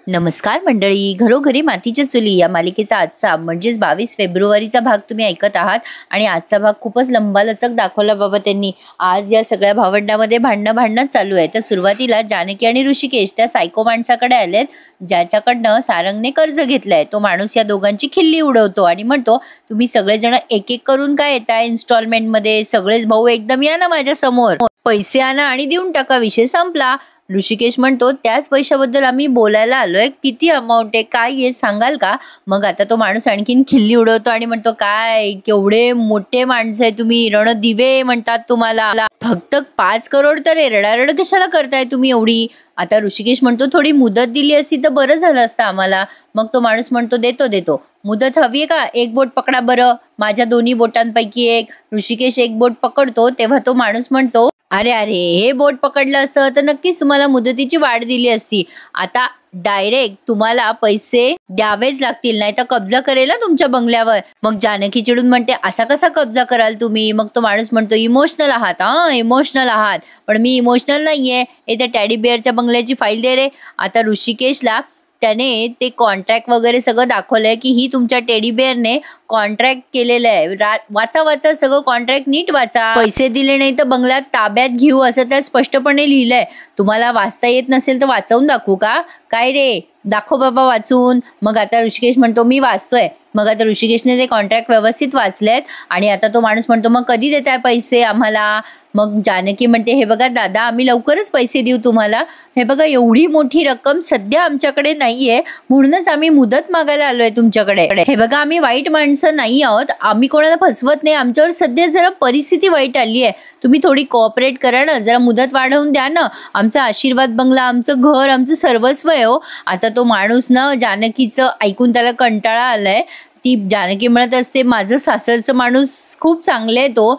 नमस्कार मंडळी, घरोघरी मातीच्या चुली या मालिकेचा आजचा म्हणजेच 22 फेब्रुवारीचा भाग तुम्ही ऐकत आहात. आणि आजचा भाग खूपच लंबालचक दाखवला बाबा त्यांनी. आज या सगळ्या भावंडामध्ये भांडणं चालू आहे. तर सुरुवातीला जानकी आणि ऋषिकेश त्या सायको माणसाकडे आलेत, ज्याच्याकडनं सारंगने कर्ज घेतलंय. तो माणूस या दोघांची खिल्ली उडवतो आणि म्हणतो, तुम्ही सगळेजण एक एक करून काय येताय इन्स्टॉलमेंट मध्ये, सगळेच भाऊ एकदम या ना माझ्या समोर, पैसे आणा आणि देऊन टाका, विषय संपला. ऋषिकेश म्हणतो, त्याच पैशाबद्दल आम्ही बोलायला आलोय, किती अमाऊंट आहे, काय आहे सांगाल का? मग आता तो माणूस आणखीन खिल्ली उडवतो आणि म्हणतो, काय केवढे मोठे माणसं आहे तुम्ही, रणदिवे म्हणतात तुम्हाला, फक्त 5 करोड तर रडारड कशाला करताय तुम्ही एवढी? आता ऋषिकेश म्हणतो, थोडी मुदत दिली असती तर बरं झालं असतं आम्हाला. मग तो माणूस म्हणतो, देतो. मुदत हवीये का? एक बोट पकडा बरं, माझ्या दोन्ही बोटांपैकी एक. ऋषिकेश एक बोट पकडतो तेव्हा तो माणूस म्हणतो, अरे हे बोट पकडलं असतं तर नक्कीच तुम्हाला मुदतीची वाढ दिली असती. आता डायरेक्ट तुम्हाला पैसे द्यावेच लागतील, नाही तर कब्जा करेल तुमच्या बंगल्यावर. मग जानकी चिडून म्हणते, असा कसा कब्जा कराल तुम्ही? मग तो माणूस म्हणतो, इमोशनल आहात, इमोशनल आहात, पण मी इमोशनल नाहीये. त्या टॅडी बिअरच्या बंगल्याची फाईल दे रे. आता ऋषिकेशला त्याने ते कॉन्ट्रॅक्ट वगैरे सगळं दाखवलंय की ही तुमच्या टेडी बेअरने कॉन्ट्रॅक्ट केलेलं आहे. वाचा सगळं कॉन्ट्रॅक्ट नीट वाचा. पैसे दिले नाही तर बंगल्यात ताब्यात घेऊ असं त्यात स्पष्टपणे लिहिलंय. तुम्हाला वाचता येत नसेल तर वाचवून दाखवू का? काय रे, दाखव बाबा वाचून. मग आता ऋषिकेश म्हणतो, मी वाचतोय. मग आता ऋषिकेशने ते कॉन्ट्रॅक्ट व्यवस्थित वाचलेत आणि आता तो माणूस म्हणतो, मग कधी देताय पैसे आम्हाला? मग जानकी म्हणते, हे बघा दादा, आम्ही लवकरच पैसे देऊ तुम्हाला. हे बघा, एवढी मोठी रक्कम सध्या आमच्याकडे नाहीये, म्हणूनच आम्ही मुदत मागायला आलोय तुमच्याकडे. हे बघा, आम्ही वाईट माणसं नाही आहोत, आम्ही कोणाला फसवत नाही. आमच्यावर सध्या जरा परिस्थिती वाईट आली आहे, तुम्ही थोडी कोऑपरेट करा ना, जरा मुदत वाढवून द्या ना. आमचा आशीर्वाद बंगला, आमचं घर, आमचं सर्वस्व आहे हो. आता तो माणूस ना, जानकीचं ऐकून त्याला कंटाळा आलाय. ती जानकी म्हणत असते, माझं सासरचं माणूस खूप चांगले आहे तो.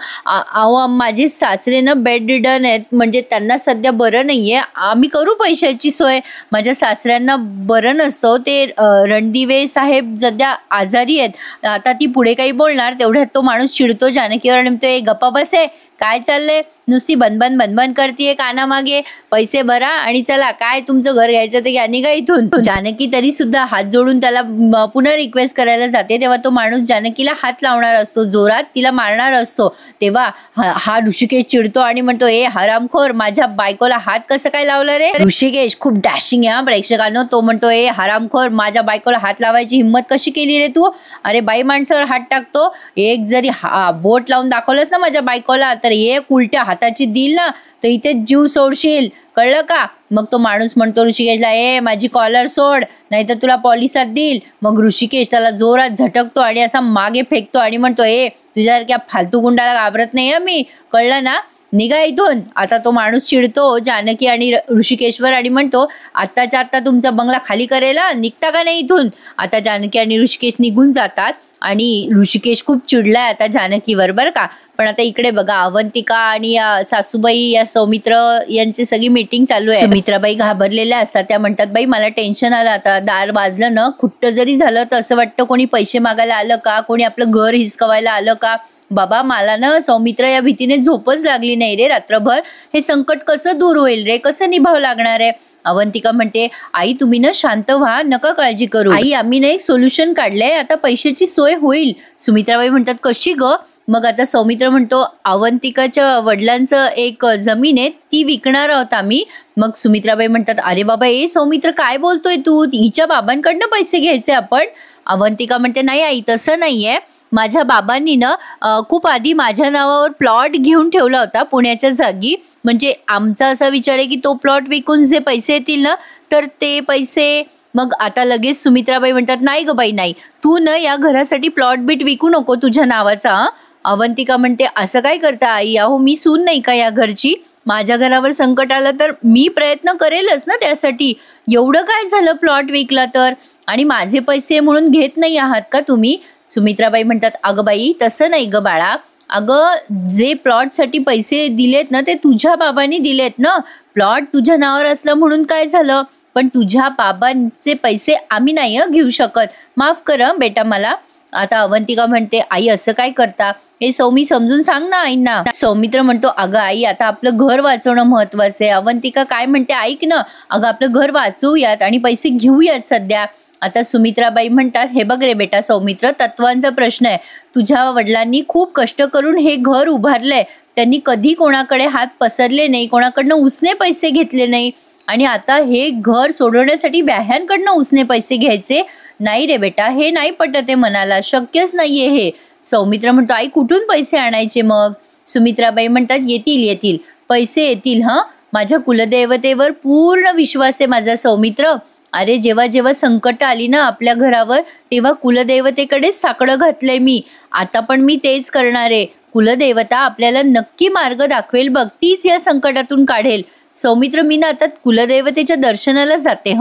माझे सासरे ना बेड रिडन आहेत, म्हणजे त्यांना सध्या बरं नाहीये. आम्ही करू पैशाची सोय. माझ्या सासऱ्यांना बरं नसतं, ते रणदिवे साहेब सध्या आजारी आहेत. आता ती पुढे काही बोलणार तेवढ्यात तो माणूस चिडतो जानकीवर आणि म्हणतो, गप्पा बसे, काय चाललंय? नुसती बनबन करतीये कानामागे. पैसे भरा आणि चला, काय तुमचं घर घ्यायचं ते घ्या, निघा इथून. जानकी तरी सुद्धा हात जोडून त्याला पुन्हा रिक्वेस्ट करायला जाते, तेव्हा तो माणूस जानकीला हात लावणार असतो, जोरात तिला मारणार असतो. तेव्हा हा ऋषिकेश चिडतो आणि म्हणतो, हरामखोर, माझ्या बायकोला हात कसं काय लावलं रे? ऋषिकेश खूप डॅशिंग आहे प्रेक्षकांनो. तो म्हणतो, हरामखोर, माझ्या बायकोला हात लावायची हिंमत कशी केली रे तू? अरे बाई माणसावर हात टाकतो. एक जरी बोट लावून दाखवलंस ना माझ्या बायकोला, तर एक उलट्या हाताची दिल ना तर इथे जीव सोडशील, कळलं का? मग तो माणूस म्हणतो ऋषिकेशला, माझी कॉलर सोड, नाहीतर तुला पोलिसात देईल. मग ऋषिकेश त्याला जोरात झटकतो आणि असा मागे फेकतो आणि म्हणतो, तुझ्यासारख्या फालतू गुंडाला घाबरत नाही मी, कळलं ना, निघा इथून. आता तो माणूस चिडतो जानकी आणि ऋषिकेशवर आणि म्हणतो, आत्ताच्या आत्ता तुमचा बंगला खाली करेल, निघता का नाही इथून? आता जानकी आणि ऋषिकेश निघून जातात आणि ऋषिकेश खूप चिडलाय आता जानकीवर, बरं का. पण आता इकडे बघा, अवंतिका आणि या सासूबाई, या सौमित्र यांची सगळी मीटिंग चालू आहे. सुमित्राबाई घाबरलेल्या असतात. त्या म्हणतात, बाई मला टेन्शन आलं, आता दार वाजलं ना, खुट्ट जरी झालं तर असं वाटतं कोणी पैसे मागायला आलं का, कोणी आपलं घर हिसकवायला आलं का. बाबा मला ना सौमित्र या भीतीने झोपच लागली नाही रे रात्रभर. हे संकट कसं दूर होईल रे, कसं निभावं लागणार आहे? अवंतिका म्हणते, आई तुम्ही ना शांत व्हा, नका काळजी करू. आई, आम्ही ना एक सोल्युशन काढलंय, आता पैशाची सोय होईल. सुमित्राबाई म्हणतात, कशी ग? मग आता सौमित्र म्हणतो, अवंतिकाच्या वडिलांचं एक जमीन आहे, ती विकणार आहोत आम्ही. मग सुमित्राबाई म्हणतात, अरे बाबा, सौमित्र काय बोलतोय तू? हिच्या बाबांकडनं पैसे घ्यायचे आपण? अवंतिका म्हणते, नाही आई, तसं नाहीये. माझ्या बाबांनी ना खूप आधी माझ्या नावावर प्लॉट घेऊन ठेवला होता पुण्याच्या जागी. म्हणजे आमचा असा विचार आहे की तो प्लॉट विकून जे पैसे येतील ना, तर ते पैसे. मग आता लगेच सुमित्राबाई म्हणतात, नाही ग बाई, नाही, तू ना या घरासाठी प्लॉट बीट विकू नको तुझ्या नावाचा. अवंतिका म्हणते, असं काय करता आई? अहो मी सून नाही का या घरची? माझ्या घरावर संकट आलं तर मी प्रयत्न करेलच ना त्यासाठी. एवढं काय झालं प्लॉट विकला तर? आणि माझे पैसे म्हणून घेत नाही आहात का तुम्ही? सुमित्राबाई म्हणतात, अगं बाई, तसं नाही ग बाळा. अगं जे प्लॉटसाठी पैसे दिलेत ना, ते तुझ्या बाबांनी दिलेत ना. प्लॉट तुझ्या नावावर असलं म्हणून काय झालं? पण तुझ्या बाबांचे पैसे आम्ही नाही घेऊ शकत. माफ कर बेटा मला. आता अवंतिका म्हणते आई असं काय करता, हे सौमी समजून सांग ना आईंना. सौमित्र म्हणतो अगं आई आता आपलं घर वाचवणं महत्वाचं आहे. अवंतिका काय म्हणते ऐक ना, अगं आपलं घर वाचवूयात आणि पैसे घेऊयात सध्या. आता सुमित्राबाई म्हणतात हे बघ रे बेटा सौमित्र, तत्वांचा प्रश्न आहे. तुझ्या वडिलांनी खूप कष्ट करून हे घर उभारलंय, त्यांनी कधी कोणाकडे हात पसरले नाही, कोणाकडनं उसने पैसे घेतले नाही आणि आता हे घर सोडवण्यासाठी व्याह्यांकडनं उसने पैसे घ्यायचे नाही रे बेटा, हे नाही पटत आहे मनाला, शक्यच नाहीये हे. सौमित्र म्हणतो आई कुठून पैसे आणायचे मग. सुमित्राबाई म्हणतात येतील पैसे येतील. माझ्या कुलदेवतेवर पूर्ण विश्वास आहे माझा सौमित्र. अरे जेव्हा जेव्हा संकट आली ना आपल्या घरावर तेव्हा कुलदेवतेकडेच साकडं घातलंय मी. आता पण मी तेच करणार आहे. कुलदेवता आपल्याला नक्की मार्ग दाखवेल बघ, तीच या संकटातून काढेल. सौमित्र मी ना आता कुलदेवतेच्या दर्शनाला जाते.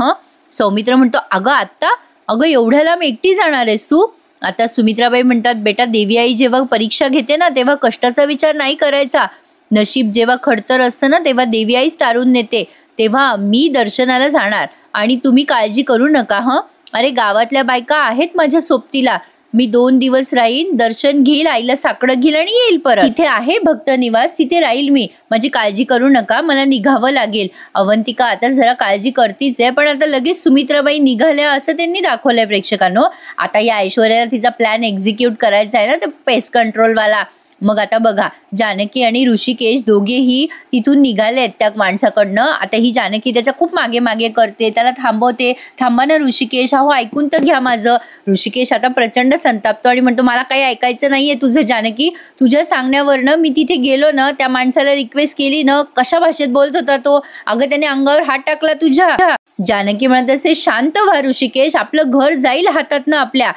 सौमित्र म्हणतो अगं आत्ता, अगं एवढ्याला मी एकटी जाणार आहेस तू. आता सुमित्राबाई म्हणतात बेटा देवी आई जेव्हा परीक्षा घेते ना तेव्हा कष्टाचा विचार नाही करायचा. नशीब जेव्हा खडतर असतं ना तेव्हा देवी आईच तारून नेते. तेव्हा मी दर्शनाला जाणार आणि तुम्ही काळजी करू नका. अरे गावातल्या बायका आहेत माझ्या सोबतीला. मी 2 दिवस राहीन, दर्शन घेईल, आईला साकडं घेईल आणि येईल परत. तिथे आहे भक्त निवास, तिथे राहील मी. माझी काळजी करू नका, मला निघावं लागेल. अवंतिका आता जरा काळजी करतीच आहे, पण आता लगेच सुमित्राबाई निघाल्या असं त्यांनी दाखवलंय प्रेक्षकांनो. आता या ऐश्वर्याला तिचा प्लॅन एक्झिक्यूट करायचा आहे ना, ते पेस्ट कंट्रोलवाला. मग आता बघा जानकी आणि ऋषिकेश दोघेही तिथून निघालेत त्या माणसाकडनं. आता ही जानकी त्याच्या खूप मागे मागे करते, त्याला थांबवते. थांबा ना ऋषिकेश, अहो ऐकून तर घ्या माझं. ऋषिकेश आता प्रचंड संतापतो आणि म्हणतो मला काही ऐकायचं नाहीये तुझं जानकी. तुझ्या सांगण्यावरनं मी तिथे गेलो ना, त्या माणसाला रिक्वेस्ट केली ना, कशा भाषेत बोलत होता तो. अगं त्याने अंगावर हात टाकला तुझ्या. जानकी म्हणत असे शांत व्हा ऋषिकेश, आपलं घर जाईल हातात ना आपल्या.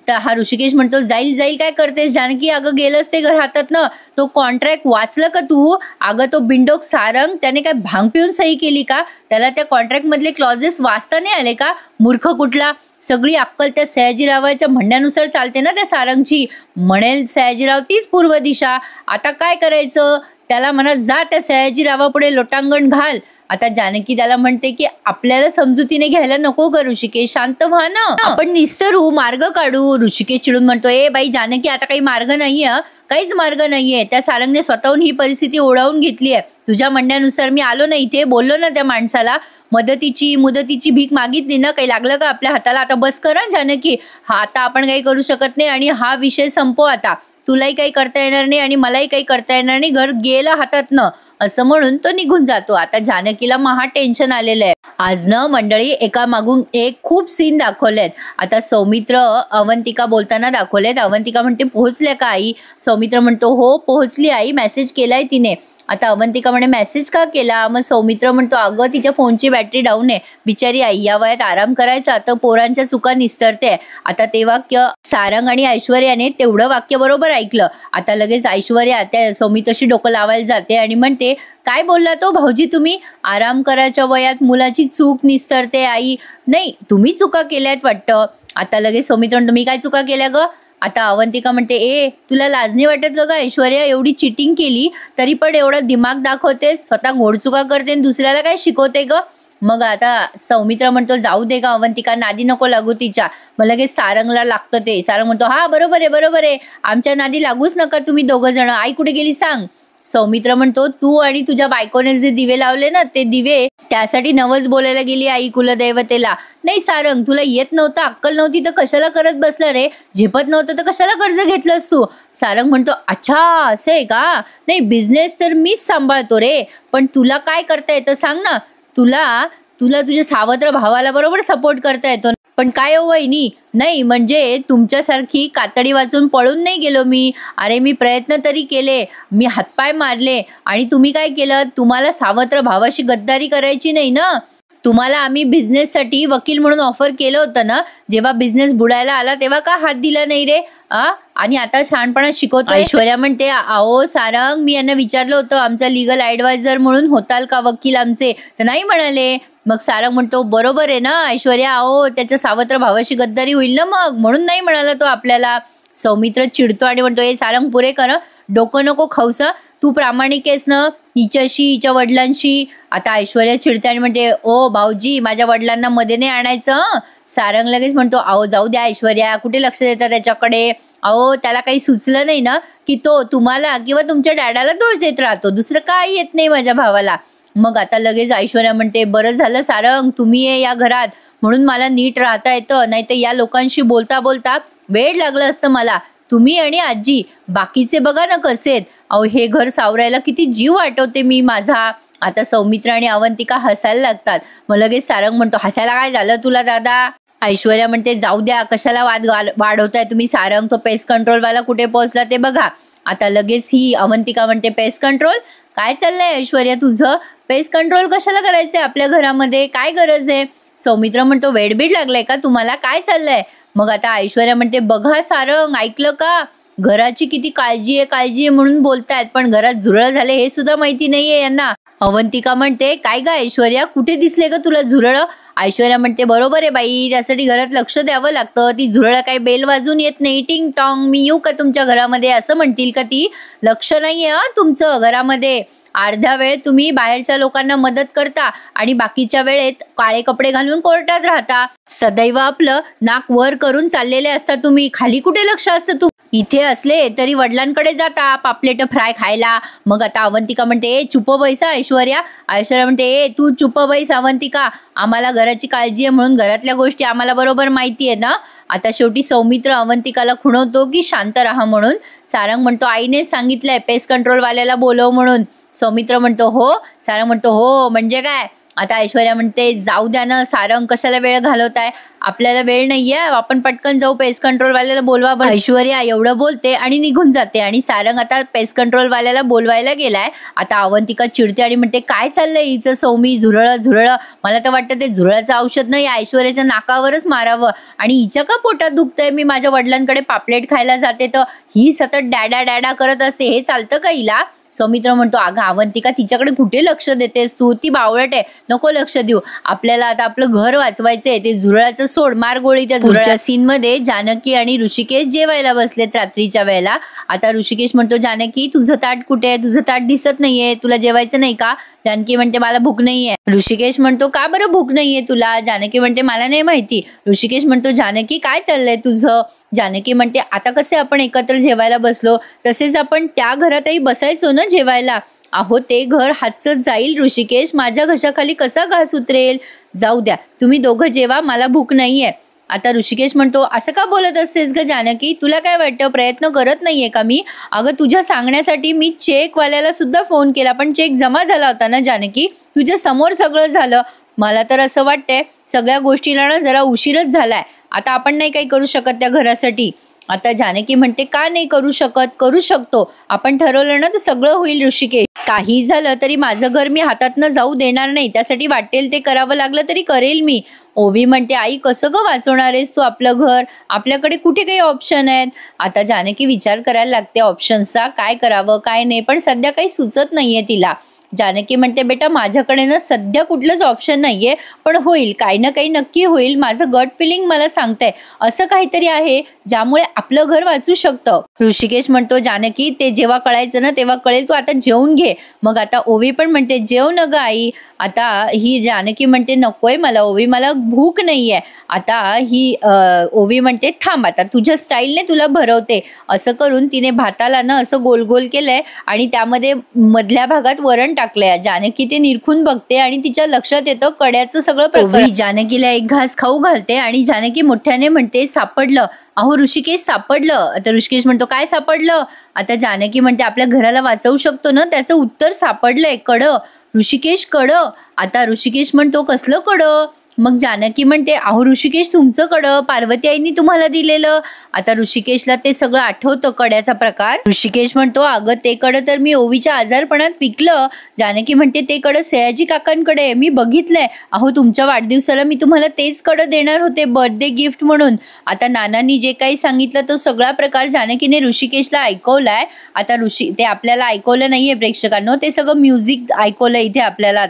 तर हा ऋषिकेश म्हणतो जाईल काय करतेस जानकी, अगं गेलंच ते घर हातात ना. तो कॉन्ट्रॅक्ट वाचलं का तू. अगं तो बिंडोक सारंग त्याने काय भांग पिऊन सही केली का, त्याला त्या कॉन्ट्रॅक्ट मधले क्लॉजेस वाचता नाही आले का, मूर्ख कुठला. सगळी अक्कल त्या सयाजीरावाच्या म्हणण्यानुसार चालते ना त्या सारंगची. म्हणेल सयाजीराव तीच पूर्व दिशा. आता काय करायचं, त्याला म्हणा जा त्या सयाजीरावापुढे लोटांगण घाल. आता जानकी त्याला म्हणते की आपल्याला समजुतीने घ्यायला नको का ऋषिकेश, शांत व्हा ना, आपण निस्तरू मार्ग काढू. ऋषिकेश चिडून म्हणतो ए बाई जानकी आता काही मार्ग नाहीये, काहीच मार्ग नाहीये. त्या सारंगने स्वतःहून ही परिस्थिती ओढावून घेतली आहे. तुझ्या म्हणण्यानुसार मी आलो ना इथे, बोललो ना त्या माणसाला, मुदतीची भीक मागितली ना, काही लागलं का आपल्या हाताला. आता बस करा जानकी, हा आता आपण काही करू शकत नाही आणि हा विषय संपव आता. तुलाही काही करता येणार नाही आणि मलाही काही करता येणार नाही, घर गेलं हातातनं असं म्हणून तो निघून जातो. आता जानकीला महा टेन्शन आलेलं आहे. आज न मंडळी एका मागून एक खूप सीन दाखवलेत. आता सौमित्र अवंतिका बोलताना दाखवलेत. अवंतिका म्हणते पोहोचल्या का आई. सौमित्र म्हणतो हो पोहोचली आई, मेसेज केलाय तिने. आता अवंतिका म्हणे मेसेज का केला. मग सौमित्र म्हणतो अगं तिच्या फोनची बॅटरी डाऊन आहे, बिचारी आई या वयात आराम करायचा तर पोरांच्या चुका निस्तरते. आता ते वाक्य सारंग आणि ऐश्वर्याने तेवढं वाक्य बरोबर ऐकलं. आता लगेच ऐश्वर्या त्या सौमित्रशी डोकं लावायला जाते आणि म्हणते काय बोलला तो भाऊजी तुम्ही, आराम करायच्या वयात मुलाची चूक निस्तरते आई. नाही तुम्ही चुका केल्यात वाटतं. आता लगेच सौमित्र म्हणतो मी काय चुका केल्या ग. आता अवंतिका म्हणते ए तुला लाज नाही वाटत ग ऐश्वर्या, एवढी चिटिंग केली तरी पण एवढा दिमाग दाखवतेस, स्वतः घोडचुका करते आणि दुसऱ्याला काय शिकवते ग. मग आता सौमित्र म्हणतो जाऊ दे का अवंतिका, नादी नको लागू तिच्या. मग लगेच सारंगला लागतं ते. सारंग म्हणतो हा बरोबर आहे, आमच्या नादी लागूच नका तुम्ही दोघं जण. आई कुठे गेली सांग. सौमित्र म्हणतो तू आणि तुझ्या बायकोने जे दिवे लावले ना ते दिवे त्यासाठी नवस बोलायला गेली आई कुलदैवतेला. नाही सारंग तुला येत नव्हतं, अक्कल नव्हती तर कशाला करत बसला रे, झेपत नव्हतं तर कशाला कर्ज घेतलंस तू. सारंग म्हणतो अच्छा असं आहे का, नाही बिझनेस तर मीच सांभाळतो रे, पण तुला काय करता येतं सांग ना. तुला तुझ्या सावत्र भावाला बरोबर सपोर्ट करता येतो, पण काय हो वहिनी, नाही म्हणजे तुमच्यासारखी कातडी वाचून पळून नाही गेलो मी. अरे मी प्रयत्न तरी केले, मी हातपाय मारले आणि तुम्ही काय केलं, तुम्हाला सावत्र भावाशी गद्दारी करायची नाही ना. तुम्हाला आम्ही बिझनेससाठी वकील म्हणून ऑफर केलं होतं ना, जेव्हा बिझनेस बुडायला आला तेव्हा का हात दिला नाही रे. आणि आता शहाणपणा शिकवतो. ऐश्वर्या म्हणते अहो सारंग मी यांना विचारलं होतं आमचा लीगल ॲडवायझर म्हणून होताल का वकील आमचे, तर नाही म्हणाले. मग सारंग म्हणतो बरोबर आहे ना ऐश्वर्या, अहो त्याच्या सावत्र भावाशी गद्दारी होईल ना मग, म्हणून नाही म्हणाला तो आपल्याला. सौमित्र चिडतो आणि म्हणतो हे सारंग पुरे कर, डोकं नको खाऊस. तू प्रामाणिक आहेस ना हिच्याशी, हिच्या वडिलांशी. आता ऐश्वर्या चिडते आणि म्हणते, ओ भाऊजी माझ्या वडिलांना मध्ये नाही आणायचं हं. सारंग लगेच म्हणतो, अहो जाऊ द्या ऐश्वर्या, कुठे लक्ष देता त्याच्याकडे. अहो त्याला काही सुचलं नाही ना की तो तुम्हाला किंवा तुमच्या डॅडाला दोष देत राहतो, दुसरं काही येत नाही माझ्या भावाला. मग आता लगेच ऐश्वर्या म्हणते, बरं झालं सारंग तुम्ही आहे या घरात म्हणून मला नीट राहता येतं, नाही तर या लोकांशी बोलता बोलता वेळ लागलं असतं मला. तुम्ही आणि आजी, बाकीचे बघा ना कसे आहेत. अहो हे घर सावरायला किती जीव वाटवते मी माझा. आता सौमित्र आणि अवंतिका हसायला लागतात. मग लगेच सारंग म्हणतो, हसायला काय झालं तुला दादा. ऐश्वर्या म्हणते, जाऊ द्या कशाला वाद वाढवताय तुम्ही सारंग, तो पेस्ट कंट्रोलवाला कुठे पोहोचला ते बघा. आता लगेच ही अवंतिका म्हणते, पेस्ट कंट्रोल काय चाललंय ऐश्वर्या तुझं, पेस्ट कंट्रोल कशाला करायचंय आपल्या घरामध्ये, काय गरज आहे. सौमित्र म्हणतो, वेडबीड लागलाय का तुम्हाला, काय चाललंय. मग आता ऐश्वर्या म्हणते, बघा सारंग ऐकलं का, घराची किती काळजी आहे म्हणून बोलतायत, पण घरात झुरळ झाले हे सुद्धा माहिती नाहीये यांना. अवंतिका म्हणते, काय ग ऐश्वर्या कुठे दिसले ग तुला झुरळ. ऐश्वर्या म्हणते, बरोबर आहे बाई, त्यासाठी घरात लक्ष द्यावं लागतं. ती झुरळ काही बेल वाजून येत नाही, टिंग टॉंग मी येऊ का तुमच्या घरामध्ये असं म्हणतील का ती. लक्ष नाहीये तुमचं घरामध्ये. अर्धा वेळ तुम्ही बाहेरच्या लोकांना मदत करता आणि बाकीच्या वेळेत काळे कपडे घालून कोर्टात राहता. सदैव आपलं नाक वर करून चाललेले असता तुम्ही, खाली कुठे लक्ष असतं तू. इथे असले तरी वडिलांकडे जाता पापलेट फ्राय खायला. मग आता अवंतिका म्हणते, ए चुप बैसा ऐश्वर्या. ऐश्वर्या म्हणते, ए तू चुप बैस अवंतिका, आम्हाला घराची काळजी आहे म्हणून घरातल्या गोष्टी आम्हाला बरोबर माहिती आहे ना. आता शेवटी सौमित्र अवंतिकाला खुणवतो की शांत राहा म्हणून. सारंग म्हणतो, आईनेच सांगितलंय पेस्ट कंट्रोलवाल्याला बोलव म्हणून. सौमित्र म्हणतो, हो. सारंग म्हणतो, हो म्हणजे काय. आता ऐश्वर्या म्हणते, जाऊ द्या ना सारंग, कशाला वेळ घालवताय, आपल्याला वेळ नाहीये, आपण पटकन जाऊ पेस्ट कंट्रोलवाल्याला बोलवा. ऐश्वर्या एवढं बोलते आणि निघून जाते आणि सारंग आता पेस्ट कंट्रोलवाल्याला बोलवायला गेलाय. आता अवंतिका चिडते आणि म्हणते, काय चाललंय हिचं सौमी, झुरळ झुरळ, मला तर वाटतं ते झुरळाचं औषध नाही ऐश्वर्याच्या नाकावरच मारावं. आणि हिच्या का पोटात दुखतंय, मी माझ्या वडिलांकडे पापलेट खायला जाते तर ही सतत डॅडा डॅडा करत असते, हे चालतं का हिला. सौमित्र म्हणतो, अगं अवंतिका तिच्याकडे कुठे लक्ष देतेस तू, ती बावळट आहे, नको लक्ष देऊ, आपल्याला आता आपलं घर वाचवायचंय, ते झुरळाचं सोड, मार गोळी त्या झुरळच्या. सीन मध्ये जानकी आणि ऋषिकेश जेवायला बसलेत रात्रीच्या वेळेला. आता ऋषिकेश म्हणतो, जानकी तुझं ताट कुठे आहे, तुझं ताट दिसत नाहीये, तुला जेवायचं नाही का. जानकी म्हणते, मला भूक नाहीये. ऋषिकेश म्हणतो, का बरं भूक नाहीये तुला. जानकी म्हणते, मला नाही माहिती. ऋषिकेश म्हणतो, जानकी काय चाललंय तुझं. जानकी म्हणते, आता कसे आपण एकत्र जेवायला बसलो तसेच आपण त्या घरातही बसायचो ना जेवायला. अहो ते घर हातचं जाईल ऋषिकेश, माझ्या घशाखाली कसा घास उतरेल. जाऊ द्या तुम्ही दोघं जेवा, मला भूक नाहीये. आता ऋषिकेश म्हणतो, असं का बोलत असतेस ग जानकी, तुला काय वाटतं, प्रयत्न करत नाहीये का मी. अगं तुझ्या सांगण्यासाठी मी चेकवाल्याला सुद्धा फोन केला, पण चेक जमा झाला होता ना जानकी, तुझ्या समोर सगळं झालं. मला तर असं वाटतंय सगळ्या गोष्टीला ना जरा उशीरच झालाय, आता आपण नाही काही करू शकत त्या घरासाठी. आता जानकी म्हणते, का नाही करू शकत, करू शकतो, आपण ठरवलं ना तर सगळं होईल ऋषिकेश. काही झालं तरी माझं घर मी हातातनं जाऊ देणार नाही, त्यासाठी वाटेल ते करावं लागलं तरी करेल मी. ओवी म्हणते, आई कसं ग वाचवणार आहेस तू आपलं घर, आपल्याकडे कुठे काही ऑप्शन आहेत. आता जानकी विचार करायला लागते ऑप्शन्सचा, काय करावं काय नाही, पण सध्या काही सुचत नाहीये तिला. जानकी म्हणते, बेटा माझ्याकडे ना सध्या कुठलंच ऑप्शन नाहीये, पण होईल, काही ना काही नक्की होईल, माझं गट फिलिंग मला सांगतंय असं काहीतरी आहे ज्यामुळे आपलं घर वाचू शकतं. ऋषिकेश म्हणतो, जानकी ते जेव्हा कळायचं ना तेव्हा कळेल, तू आता जेवून घे. मग आता ओवी पण म्हणते, जेव न ग आई. आता ही जानकी म्हणते, नकोय मला ओवी, मला भूक नाहीये. आता ही ओवी म्हणते, थांब आता तुझ्या स्टाईलने तुला भरवते. असं करून तिने भाताला ना असं गोल गोल केलंय आणि त्यामध्ये मधल्या भागात वरण टाकलंय. जानकी ते निरखून बघते आणि तिच्या लक्षात येतं कड्याचं सगळं प्रकरण. जानकीला एक घास खाऊ घालते आणि जानकी मोठ्याने म्हणते, सापडलं. अहो ऋषिकेश सापडलं. आता ऋषिकेश म्हणतो, काय सापडलं. आता जानकी म्हणते, आपल्या घराला वाचवू शकतो ना, त्याचं उत्तर सापडलंय, कडं. ऋषिकेश कडं. आता ऋषिकेश म्हणतो, कसलं कडं. मग जानकी म्हणते, अहो ऋषिकेश तुमचं कडं पार्वती आईनी तुम्हाला दिलेलं. आता ऋषिकेशला ते सगळं आठवतं कड्याचा प्रकार. ऋषिकेश म्हणतो, अगं ते कडं तर मी ओवीच्या आजारपणात विकलं. जानकी म्हणते, ते कडं सयाजी काकांकडे मी बघितलंय. अहो तुमच्या वाढदिवसाला मी तुम्हाला तेच कडं देणार होते बर्थडे गिफ्ट म्हणून. आता नानांनी जे काही सांगितलं तो सगळा प्रकार जानकीने ऋषिकेशला ऐकवलाय. आता ते आपल्याला ऐकवलं नाहीये प्रेक्षकांनो, ते सगळं म्युझिक ऐकवलं इथे आपल्याला.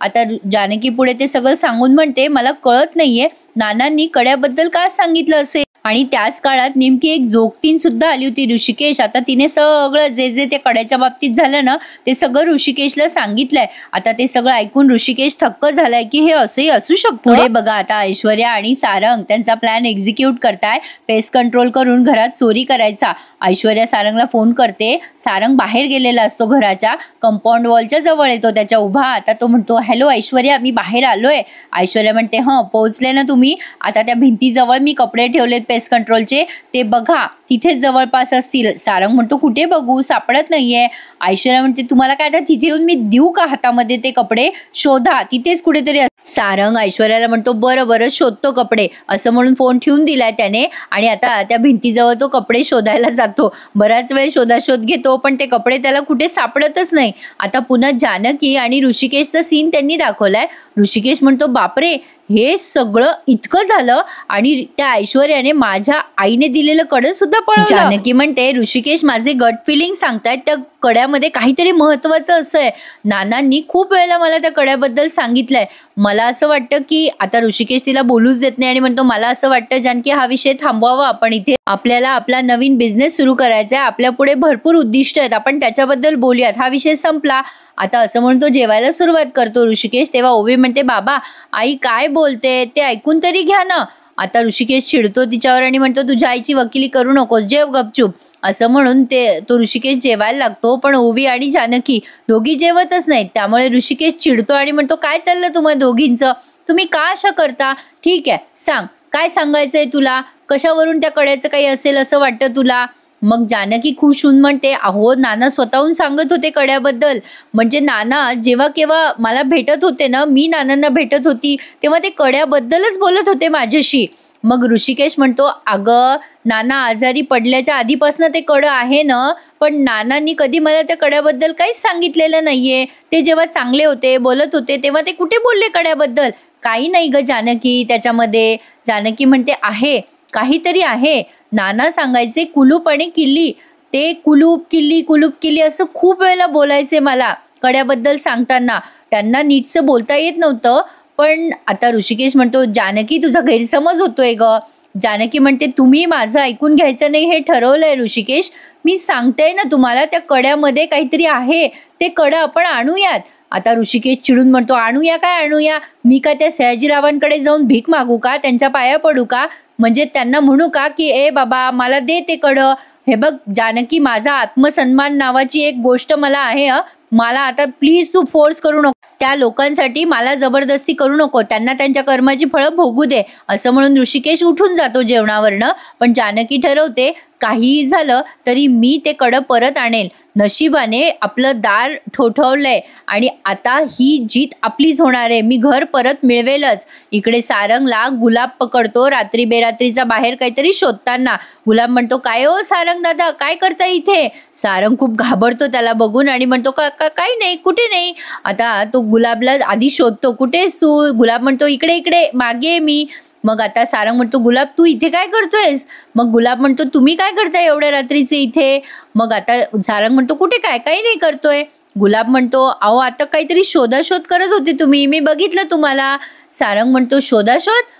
आता जानकी पुढे ते सगळं सांगून म्हणते, मला कळत नाहीये नानांनी कड्याबद्दल का सांगितलं असेल. आणि त्याच काळात नेमकी एक जोगतीन सुद्धा आली होती ऋषिकेश. आता तिने सगळं जे जे ते कड्याच्या बाबतीत झालं ना ते सगळं ऋषिकेशला सांगितलंय. आता ते सगळं ऐकून ऋषिकेश थक्क झालाय की हे असंही असू शकतं. पुढे बघा आता ऐश्वर्या आणि सारंग त्यांचा प्लॅन एक्झिक्यूट करताय. पेस्ट कंट्रोल करून घरात चोरी करायचा. ऐश्वर्या सारंगला फोन करते. सारंग बाहेर गेलेला असतो, घराच्या कंपाऊंड वॉलच्या जवळ येतो त्याच्या उभा. आता तो म्हणतो हॅलो ऐश्वर्या, मी बाहेर आलोय. ऐश्वर्या म्हणते पोहोचले ना तुम्ही. आता त्या भिंतीजवळ मी कपडे ठेवलेत पेस्ट कंट्रोलचे, ते बघा तिथेच जवळपास असतील. सारंग म्हणतो कुठे बघू, सापडत नाहीये. ऐश्वर्या म्हणते तुम्हाला काय आता तिथे येऊन मी देऊ का हातामध्ये ते कपडे, शोधा तिथेच कुठेतरी. सारंग ऐश्वर्याला म्हणतो बरं बरं शोधतो कपडे, असं म्हणून फोन ठेवून दिलाय त्याने. आणि आता त्या भिंतीजवळ तो कपडे शोधायला जातो. बराच वेळ शोधाशोध घेतो पण ते कपडे त्याला कुठे सापडतच नाही. आता पुन्हा जानकी आणि ऋषिकेशचा सीन त्यांनी दाखवलाय. ऋषिकेश म्हणतो बापरे, हे सगळं इतकं झालं आणि त्या ऐश्वर्याने माझ्या आईने दिलेलं कड सुद्धा पळवलं. जानकी म्हणते ऋषिकेश माझे गट फिलिंग सांगतायत त्या कड्यामध्ये काहीतरी महत्वाचं असं आहे. नानांनी खूप वेळेला मला त्या कड्याबद्दल सांगितलंय. मला असं वाटतं की आता ऋषिकेश तिला बोलूच देत नाही आणि म्हणतो मला असं वाटतं जानकी हा विषय थांबवावा आपण इथे. आपल्याला आपला नवीन बिझनेस सुरू करायचा आहे, आपल्या पुढे भरपूर उद्दिष्ट आहेत, आपण त्याच्याबद्दल बोलूयात, हा विषय संपला. आता असं म्हणून तो जेवायला सुरुवात करतो ऋषिकेश. तेव्हा ओवी म्हणते बाबा आई काय बोलते ते ऐकून तरी घ्या ना. आता ऋषिकेश चिडतो तिच्यावर आणि म्हणतो तुझ्या आईची वकिली करू नकोस, जेव गपचूप. असं म्हणून तो ऋषिकेश जेवायला लागतो. पण ओवी आणि जानकी दोघी जेवतच नाहीत. त्यामुळे ऋषिकेश चिडतो आणि म्हणतो काय चाललं तुम्हाला दोघींचं, तुम्ही का अशा करता. ठीक आहे सांग काय सांगायचंय तुला, कशावरून त्या कड्याचं काही असेल असं वाटतं तुला. मग जानकी खुश होऊन म्हणते अहो नाना स्वतःहून सांगत होते कड्याबद्दल. म्हणजे नाना जेव्हा केव्हा मला भेटत होते ना, मी नानांना भेटत होती तेव्हा ते कड्याबद्दलच बोलत होते माझ्याशी. मग ऋषिकेश म्हणतो अगं नाना आजारी पडल्याच्या आधीपासून ते कडं आहे ना, पण नानांनी कधी मला त्या कड्याबद्दल काहीच सांगितलेलं नाहीये. ते जेव्हा चांगले होते बोलत होते तेव्हा ते कुठे बोलले कड्याबद्दल. काही नाही ग जानकी त्याच्यामध्ये. जानकी म्हणते आहे काहीतरी आहे. नाना सांगायचे कुलूप आणि किल्ली, ते कुलूप किल्ली असं खूप वेळेला बोलायचे मला कड्याबद्दल सांगताना. त्यांना नीटचं बोलता येत नव्हतं. पण आता ऋषिकेश म्हणतो जानकी तुझा गैरसमज होतोय ग. जानकी म्हणते तुम्ही माझं ऐकून घ्यायचं नाही हे ठरवलंय ऋषिकेश. मी सांगते ना तुम्हाला त्या कड्यामध्ये काहीतरी आहे, ते कडं आपण आणूयात. आता ऋषिकेश चिडून म्हणतो आणूया काय आणूया, मी का त्या सयाजीरावांकडे जाऊन भीक मागू का, त्यांच्या पाया पडू का, म्हणजे त्यांना म्हणू का की ए बाबा मला दे ते कडं. हे बघ जानकी माझा आत्मसन्मान नावाची एक गोष्ट मला आहे. मला आता प्लीज तू फोर्स करू नको, त्या लोकांसाठी मला जबरदस्ती करू नको, त्यांना त्यांच्या कर्माची फळं भोगू दे. असं म्हणून ऋषिकेश उठून जातो जेवणावरनं. पण जानकी ठरवते काहीही झालं तरी मी ते कडं परत आणेल. नशिबाने आपलं दार ठोठवलंय आणि आता ही जीत आपलीच होणार आहे, मी घर परत मिळवेलच. इकडे सारंगला गुलाब पकडतो रात्री बेरात्रीचा बाहेर काहीतरी शोधताना. गुलाब म्हणतो काय हो सारंग दादा काय करता इथे. सारंग खूप घाबरतो त्याला बघून आणि म्हणतो काही नाही कुठे नाही. आता तो गुलाबला आधी शोधतो कुठेस तू. गुलाब म्हणतो इकडे इकडे मागे मी. मग आता सारंग म्हणतो गुलाब तू इथे काय करतोयस. मग गुलाब म्हणतो तुम्ही काय करताय एवढ्या रात्रीचे इथे. मग आता सारंग म्हणतो कुठे काय काही नाही करतोय. गुलाब म्हणतो अहो आता काहीतरी शोधाशोध करत होते तुम्ही, मी बघितलं तुम्हाला. सारंग म्हणतो शोधाशोध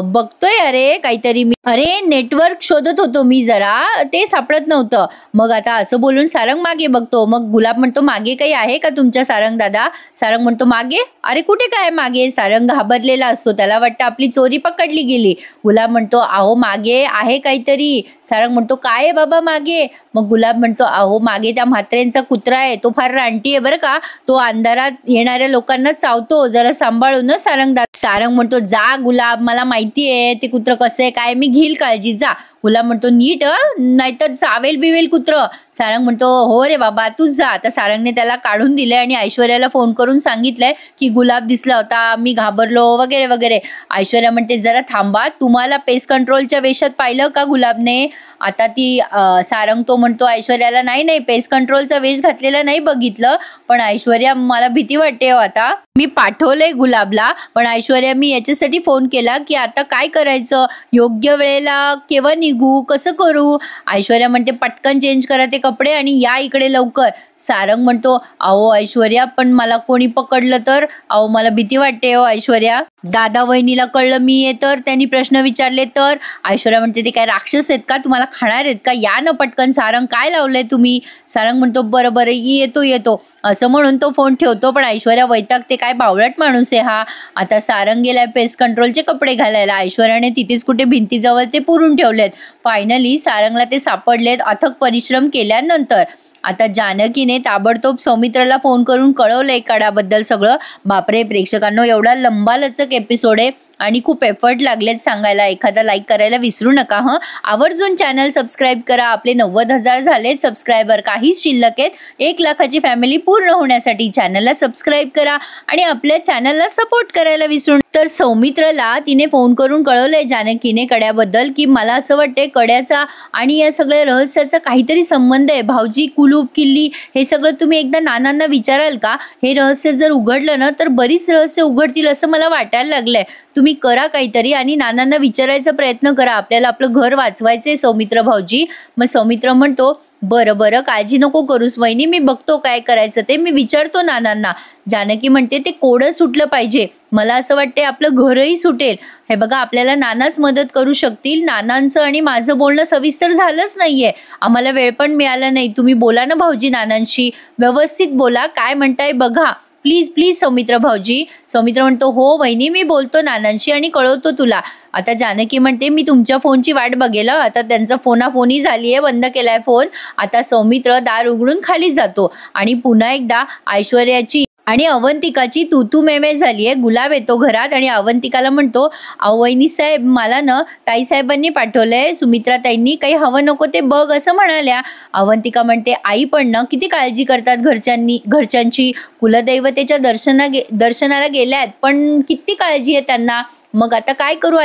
बघतोय अरे काहीतरी मी, अरे नेटवर्क शोधत होतो मी जरा, ते सापडत नव्हतं. मग आता असं बोलून सारंग मागे बघतो. मग गुलाब म्हणतो मागे काही आहे का तुमच्या सारंग दादा. सारंग म्हणतो मागे, अरे कुठे काय मागे. सारंग घाबरलेला असतो, त्याला वाटतं आपली चोरी पकडली गेली. गुलाब म्हणतो अहो मागे आहे काहीतरी. सारंग म्हणतो काय आहे बाबा मागे. मग गुलाब म्हणतो अहो मागे त्या म्हात्र्यांचा कुत्रा आहे, तो फार रानटी आहे बरं का, तो अंधारात येणाऱ्या लोकांना चावतो, जरा सांभाळून ना सारंग दादा. सारंग म्हणतो जा गुलाब मला माहिती आहे ते कुत्र कसं आहे काय, मी घेईल काळजी जा. गुलाब म्हणतो नीट नाहीतर चावेल बिवेल कुत्र. सारंग म्हणतो हो रे बाबा तूच जा. आता सारंगने त्याला काढून दिले आणि ऐश्वर्याला फोन करून सांगितलंय की गुलाब दिसला होता, मी घाबरलो वगैरे वगैरे. ऐश्वर्या म्हणते जरा थांबा, तुम्हाला पेस्ट कंट्रोलच्या वेशात पाहिलं का गुलाबने. आता ती सारंग तो म्हणतो ऐश्वर्याला नाही नाही पेस्ट कंट्रोलचा वेश घातलेला नाही बघितलं, पण ऐश्वर्या मला भीती वाटते हो आता. मी पाठवलंय गुलाबला, पण ऐश्वर्या मी याच्यासाठी फोन केला की आता काय करायचं, योग्य वेळेला, केव्हा निघू, कसं करू? ऐश्वर्या म्हणते पटकन चेंज करा ते कपडे आणि या इकडे लवकर. सारंग म्हणतो अहो ऐश्वर्या, पण मला कोणी पकडलं तर? अहो मला भीती वाटते हो ऐश्वर्या. दादा वहिनीला कळलं मी आहे तर, त्यांनी प्रश्न विचारले तर? ऐश्वर्या म्हणते ते काय राक्षस आहेत का, तुम्हाला खाणार आहेत का? या ना पटकन. सारंग काय लावलंय तुम्ही? सारंग म्हणतो बरं बरं येतो असं म्हणून तो फोन ठेवतो. पण ऐश्वर्या वैतागते, काय बावळट माणूस आहे हा. आता सारंग गेलाय पेस्ट कंट्रोलचे कपडे घालायला. ऐश्वर्याने तिथेच कुठे भिंतीजवळ ते पुरून ठेवलेत. फायनली सारंगला ते सापडलेत अथक परिश्रम केल्यानंतर. आता जानकीने ताबडतोब सौमित्रला फोन करून कळवलंय कड्याबद्दल सगळं. बापरे प्रेक्षकांनो, एवढा लंबालचक एपिसोड आहे आणि खूप एफर्ट लागलेत सांगायला. एखादा लाईक करायला विसरू नका हं. आवर्जून चॅनल सबस्क्राईब करा. आपले 90,000 झालेत सबस्क्रायबर, काहीच शिल्लक आहेत. 1 लाखाची फॅमिली पूर्ण होण्यासाठी चॅनलला सबस्क्राईब करा आणि आपल्या चॅनलला सपोर्ट करायला विसरू. तर सौमित्रला तिने फोन करून कळवलंय जानकीने कड्याबद्दल की मला असं वाटतंय कड्याचा आणि या सगळ्या रहस्याचा काहीतरी संबंध आहे. भाऊजी, कुलूप, किल्ली हे सगळं तुम्ही एकदा नानांना विचाराल का? हे रहस्य जर उघडलं ना तर बरीच रहस्य उघडतील असं मला वाटायला लागलंय. तुम्ही करा काहीतरी आणि नानांना विचारायचा प्रयत्न करा. आपल्याला आपलं घर वाचवायचंय सौमित्र भाऊजी. मग सौमित्र म्हणतो बरं काळजी नको करूस वहिनी, मी बघतो काय करायचं ते, मी विचारतो नानांना. जानकी म्हणते ते कोडं सुटलं पाहिजे. मला असं वाटते आपलं घरही सुटेल. हे बघा आपल्याला नानाच मदत करू शकतील. नानांचं आणि माझं बोलणं सविस्तर झालंच नाहीये, आम्हाला वेळ पण मिळाला नाही. तुम्ही बोला ना भाऊजी नानांशी, व्यवस्थित बोला, काय म्हणताय बघा प्लीज सौमित्र भाऊजी. सौमित्र म्हणतो हो वहिनी, मी बोलतो नानांशी आणि कळवतो तुला. आता जानकी म्हणते मी तुमच्या फोनची वाट बघेल. आता त्यांचा फोनाफोनी झाली आहे, बंद केलाय फोन. आता सौमित्र दार उघडून खाली जातो आणि पुन्हा एकदा ऐश्वर्याची आणि अवंतिकाची तू मेमे झाली आहे. गुलाब येतो घरात आणि अवंतिकाला म्हणतो अहो वहिनी साहेब, मला ना ताई साहेबांनी पाठवलंय, सुमित्रा ताईंनी, काही हवं नको ते बघ असं म्हणाल्या. अवंतिका म्हणते आई पण ना किती काळजी करतात घरच्यांची. कुलदैवतेच्या दर्शनाला गेल्यात पण किती काळजी आहे त्यांना. मग आता काय करू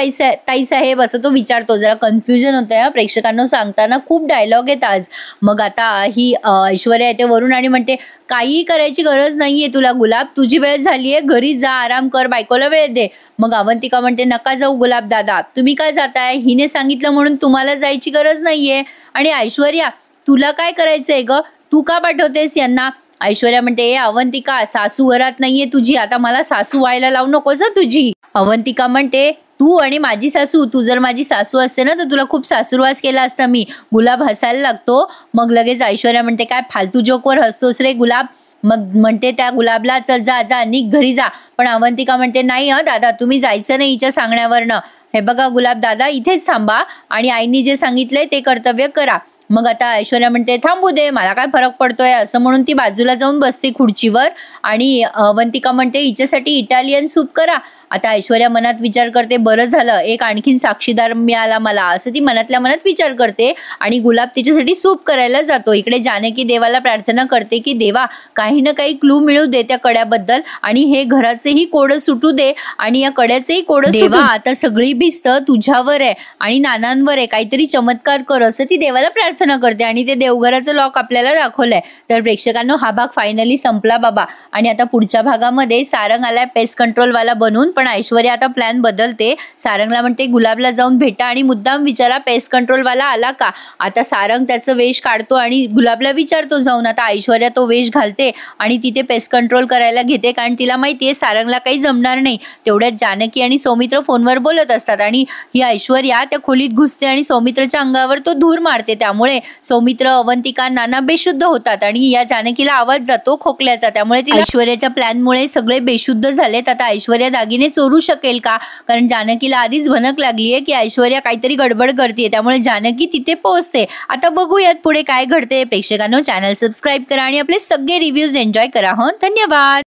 ताई साहेब असं तो विचारतो. जरा कन्फ्युजन होतंय हा प्रेक्षकांना सांगताना, खूप डायलॉग आहेत आज. मग आता ही ऐश्वर्या येते वरून आणि म्हणते काही करायची गरज नाहीये तुला गुलाब, तुझी वेळ झालीये, घरी जा, आराम कर, बायकोला वेळ दे. मग अवंतिका म्हणते नका जाऊ गुलाब दादा, तुम्ही काय जाताय? हिने सांगितलं म्हणून तुम्हाला जायची गरज नाहीये. आणि ऐश्वर्या तुला काय करायचंय ग, तू का पाठवतेस यांना? ऐश्वर्या म्हणते अवंतिका, सासू घरात नाहीये तुझी, आता मला सासू व्हायला लावू नकोस तुझी. अवंतिका म्हणते तू आणि माझी सासू, तू जर माझी सासू असते ना तर तुला खूप सासूरवास केला असता मी. गुलाब हसायला लागतो. मग लगेच ऐश्वर्या म्हणते काय फालतू जोकवर हसतोस रे गुलाब. मग म्हणते त्या गुलाबला चल जा निघ घरी जा. पण अवंतिका म्हणते नाही दादा, तुम्ही जायचं नाही हिच्या सांगण्यावरनं. हे बघा गुलाब दादा, इथेच थांबा आणि आईनी जे सांगितलंय ते कर्तव्य करा. मग आता ऐश्वर्या म्हणते थांबू दे, मला काय फरक पडतोय असं म्हणून ती बाजूला जाऊन बसते खुर्चीवर. आणि अवंतिका म्हणते हिच्यासाठी इटालियन सूप करा. आता ऐश्वर्या मनात विचार करते बरं झालं एक आणखीन साक्षीदार मिळाला मला, असं ती मनातल्या मनात विचार करते. आणि गुलाब तिच्यासाठी सूप करायला जातो. इकडे जानकी देवाला प्रार्थना करते की देवा काही ना काही क्लू मिळू दे त्या कड्याबद्दल आणि हे घराचेही कोडं सुटू दे आणि या कड्याचेही कोडं देवा, आता सगळी भिस्त तुझ्यावर आहे आणि नानांवर आहे, काहीतरी चमत्कार कर असं ती देवाला प्रार्थना करते. आणि ते देवघराचं लॉक आपल्याला दाखवलंय. तर प्रेक्षकांनो हा भाग फायनली संपला बाबा. आणि आता पुढच्या भागामध्ये सारंग आलाय पेस्ट कंट्रोलवाला बनून. पण ऐश्वर्या आता प्लॅन बदलते. सारंगला म्हणते गुलाबला जाऊन भेटा आणि मुद्दाम विचारा पेस्ट कंट्रोलवाला आला का. आता सारंग त्याचं वेश काढतो आणि गुलाबला विचारतो जाऊन. आता ऐश्वर्या तो वेश घालते आणि तिथे पेस्ट कंट्रोल करायला घेते, कारण तिला माहितीये सारंगला काही जमणार नाही. तेवढ्यात जानकी आणि सौमित्र फोनवर बोलत असतात आणि ही ऐश्वर्या त्या खोलीत घुसते आणि सौमित्रच्या अंगावर तो धूर मारते. त्यामुळे सौमित्र, अवंतिका, नाना बेशुद्ध होतात आणि या जानकीला आवाज जातो खोकल्याचा. त्यामुळे ती ऐश्वर्याच्या प्लॅनमुळे सगळे बेशुद्ध झालेत. आता ऐश्वर्या दागिने चोरू शकेल का, कारण जानकीला आधीच भनक लागलीये की ऐश्वर्या काहीतरी गडबड करते. त्यामुळे जानकी तिथे पोहोचते. आता बघूयात पुढे काय घडते. प्रेक्षकांनो चॅनल सबस्क्राईब करा आणि आपले सगळे रिव्ह्यूज एन्जॉय करा. धन्यवाद.